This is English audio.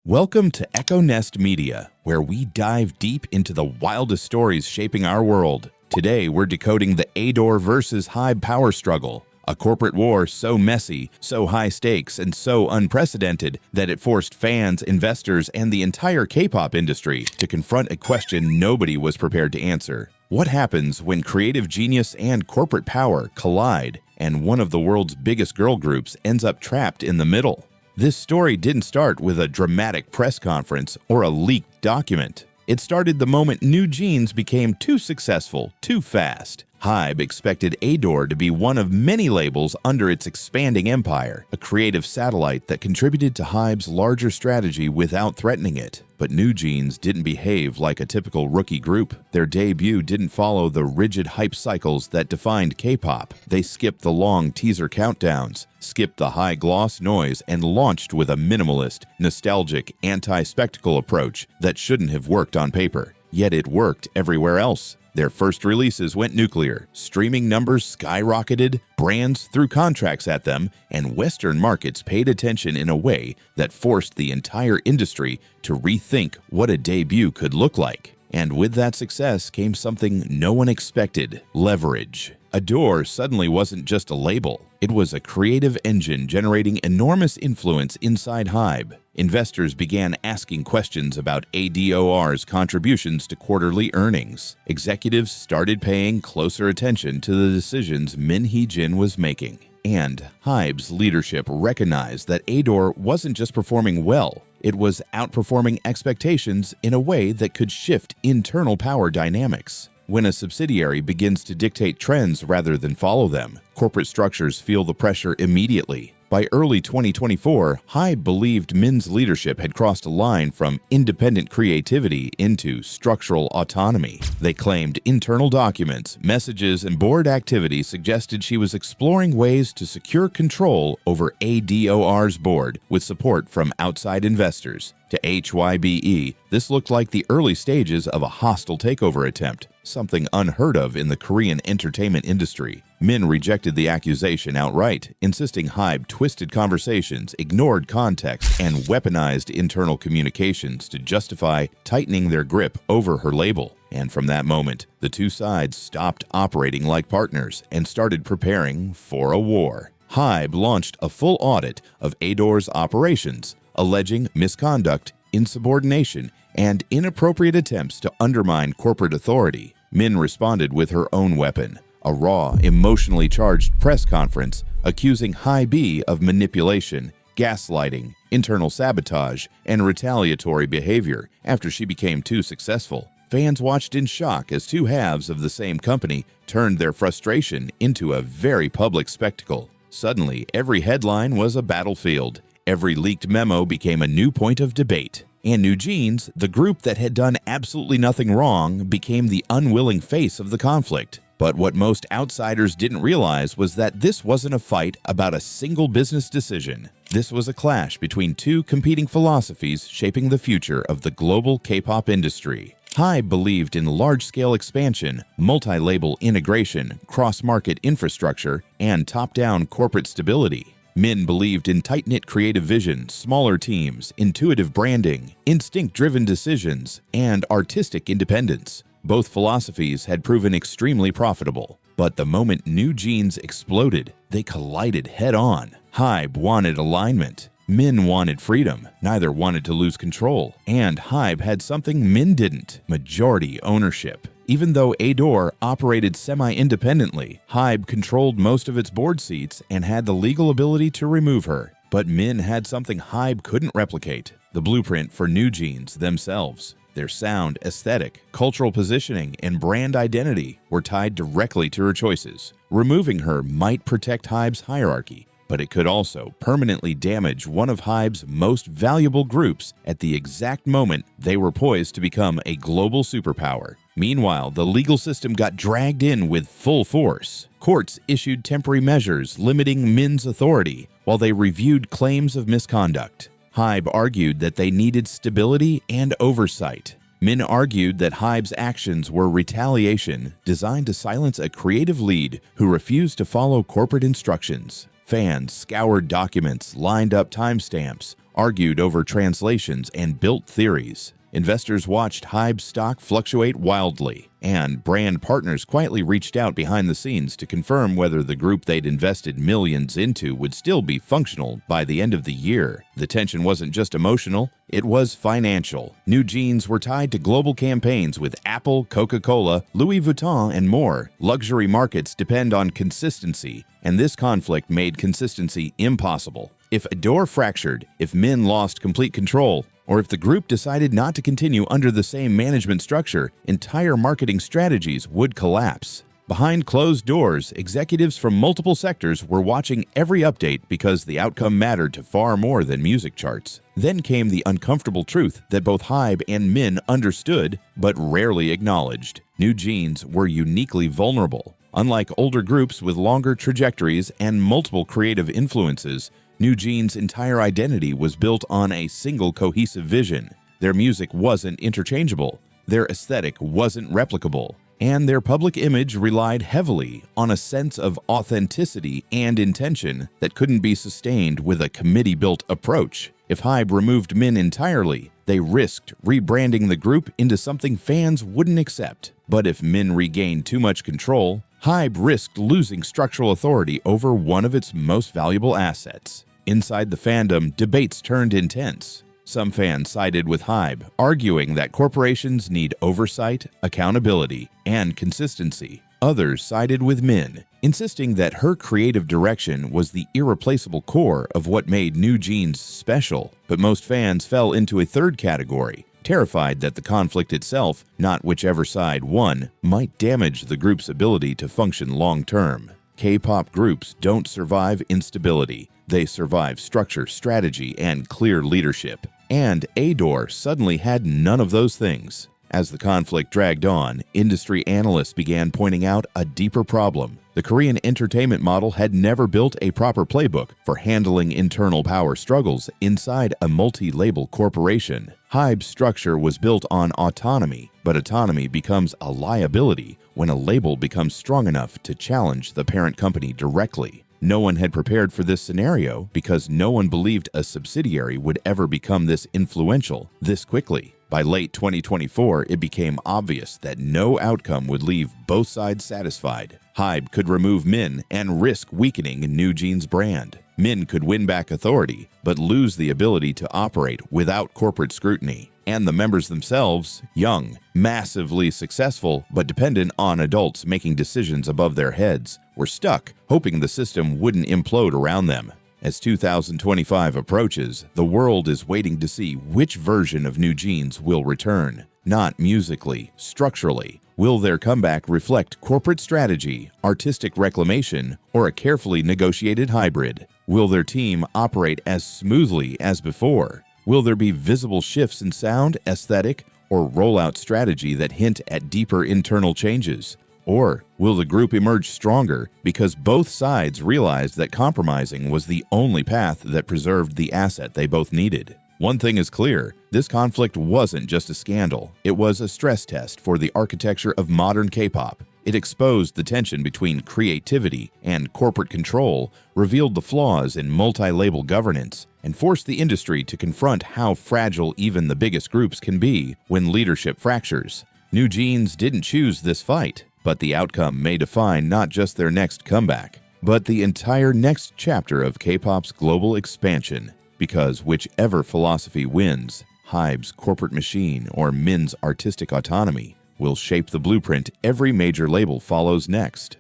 Welcome to EchoNest Media, where we dive deep into the wildest stories shaping our world. Today, we're decoding the ADOR versus HYBE power struggle, a corporate war so messy, so high stakes, and so unprecedented that it forced fans, investors, and the entire K-pop industry to confront a question nobody was prepared to answer. What happens when creative genius and corporate power collide, and one of the world's biggest girl groups ends up trapped in the middle? This story didn't start with a dramatic press conference or a leaked document. It started the moment NewJeans became too successful, too fast. HYBE expected ADOR to be one of many labels under its expanding empire, a creative satellite that contributed to HYBE's larger strategy without threatening it. But NewJeans didn't behave like a typical rookie group. Their debut didn't follow the rigid hype cycles that defined K-pop. They skipped the long teaser countdowns, skipped the high-gloss noise, and launched with a minimalist, nostalgic, anti-spectacle approach that shouldn't have worked on paper. Yet it worked everywhere else. Their first releases went nuclear, streaming numbers skyrocketed, brands threw contracts at them, and Western markets paid attention in a way that forced the entire industry to rethink what a debut could look like. And with that success came something no one expected: leverage. ADOR suddenly wasn't just a label. It was a creative engine generating enormous influence inside HYBE. Investors began asking questions about ADOR's contributions to quarterly earnings. Executives started paying closer attention to the decisions Hee-jin was making. And HYBE's leadership recognized that ADOR wasn't just performing well, it was outperforming expectations in a way that could shift internal power dynamics. When a subsidiary begins to dictate trends rather than follow them, corporate structures feel the pressure immediately. By early 2024, HYBE believed Min's leadership had crossed a line from independent creativity into structural autonomy. They claimed internal documents, messages, and board activity suggested she was exploring ways to secure control over ADOR's board with support from outside investors. To HYBE, this looked like the early stages of a hostile takeover attempt, something unheard of in the Korean entertainment industry. Min rejected the accusation outright, insisting HYBE twisted conversations, ignored context, and weaponized internal communications to justify tightening their grip over her label. And from that moment, the two sides stopped operating like partners and started preparing for a war. HYBE launched a full audit of ADOR's operations, alleging misconduct, insubordination, and inappropriate attempts to undermine corporate authority. Min responded with her own weapon, a raw, emotionally charged press conference accusing HYBE of manipulation, gaslighting, internal sabotage, and retaliatory behavior after she became too successful. Fans watched in shock as two halves of the same company turned their frustration into a very public spectacle. Suddenly, every headline was a battlefield. Every leaked memo became a new point of debate. And NewJeans, the group that had done absolutely nothing wrong, became the unwilling face of the conflict. But what most outsiders didn't realize was that this wasn't a fight about a single business decision. This was a clash between two competing philosophies shaping the future of the global K-pop industry. HYBE believed in large-scale expansion, multi-label integration, cross-market infrastructure, and top-down corporate stability. Min believed in tight-knit creative vision, smaller teams, intuitive branding, instinct-driven decisions, and artistic independence. Both philosophies had proven extremely profitable. But the moment NewJeans exploded, they collided head-on. HYBE wanted alignment. Min wanted freedom. Neither wanted to lose control. And HYBE had something Min didn't: majority ownership. Even though ADOR operated semi-independently, HYBE controlled most of its board seats and had the legal ability to remove her. But Min had something HYBE couldn't replicate: the blueprint for NewJeans themselves. Their sound, aesthetic, cultural positioning, and brand identity were tied directly to her choices. Removing her might protect HYBE's hierarchy, but it could also permanently damage one of HYBE's most valuable groups at the exact moment they were poised to become a global superpower. Meanwhile, the legal system got dragged in with full force. Courts issued temporary measures limiting Min's authority while they reviewed claims of misconduct. HYBE argued that they needed stability and oversight. Min argued that HYBE's actions were retaliation designed to silence a creative lead who refused to follow corporate instructions. Fans scoured documents, lined up timestamps, argued over translations, and built theories. Investors watched HYBE stock fluctuate wildly, and brand partners quietly reached out behind the scenes to confirm whether the group they'd invested millions into would still be functional by the end of the year. The tension wasn't just emotional, it was financial. NewJeans were tied to global campaigns with Apple, Coca-Cola, Louis Vuitton, and more. Luxury markets depend on consistency, and this conflict made consistency impossible. If ADOR fractured, if Min lost complete control, or if the group decided not to continue under the same management structure, entire marketing strategies would collapse. Behind closed doors, executives from multiple sectors were watching every update because the outcome mattered to far more than music charts. Then came the uncomfortable truth that both HYBE and Min understood, but rarely acknowledged. NewJeans were uniquely vulnerable. Unlike older groups with longer trajectories and multiple creative influences, NewJeans' entire identity was built on a single cohesive vision. Their music wasn't interchangeable, their aesthetic wasn't replicable, and their public image relied heavily on a sense of authenticity and intention that couldn't be sustained with a committee-built approach. If HYBE removed Min entirely, they risked rebranding the group into something fans wouldn't accept. But if Min regained too much control, HYBE risked losing structural authority over one of its most valuable assets. Inside the fandom, debates turned intense. Some fans sided with HYBE, arguing that corporations need oversight, accountability, and consistency. Others sided with Min, insisting that her creative direction was the irreplaceable core of what made NewJeans special. But most fans fell into a third category, terrified that the conflict itself, not whichever side won, might damage the group's ability to function long-term. K-pop groups don't survive instability. They survive structure, strategy, and clear leadership. And ADOR suddenly had none of those things. As the conflict dragged on, industry analysts began pointing out a deeper problem. The Korean entertainment model had never built a proper playbook for handling internal power struggles inside a multi-label corporation. HYBE's structure was built on autonomy, but autonomy becomes a liability when a label becomes strong enough to challenge the parent company directly. No one had prepared for this scenario because no one believed a subsidiary would ever become this influential this quickly. By late 2024, it became obvious that no outcome would leave both sides satisfied. HYBE could remove Min and risk weakening NewJeans' brand. Min could win back authority, but lose the ability to operate without corporate scrutiny. And the members themselves, young, massively successful, but dependent on adults making decisions above their heads, were stuck, hoping the system wouldn't implode around them. As 2025 approaches, the world is waiting to see which version of NewJeans will return. Not musically, structurally. Will their comeback reflect corporate strategy, artistic reclamation, or a carefully negotiated hybrid? Will their team operate as smoothly as before? Will there be visible shifts in sound, aesthetic, or rollout strategy that hint at deeper internal changes? Or will the group emerge stronger because both sides realized that compromising was the only path that preserved the asset they both needed? One thing is clear, this conflict wasn't just a scandal, it was a stress test for the architecture of modern K-pop. It exposed the tension between creativity and corporate control, revealed the flaws in multi-label governance, and forced the industry to confront how fragile even the biggest groups can be when leadership fractures. NewJeans didn't choose this fight, but the outcome may define not just their next comeback, but the entire next chapter of K-pop's global expansion. Because whichever philosophy wins, HYBE's corporate machine or Min's artistic autonomy, will shape the blueprint every major label follows next.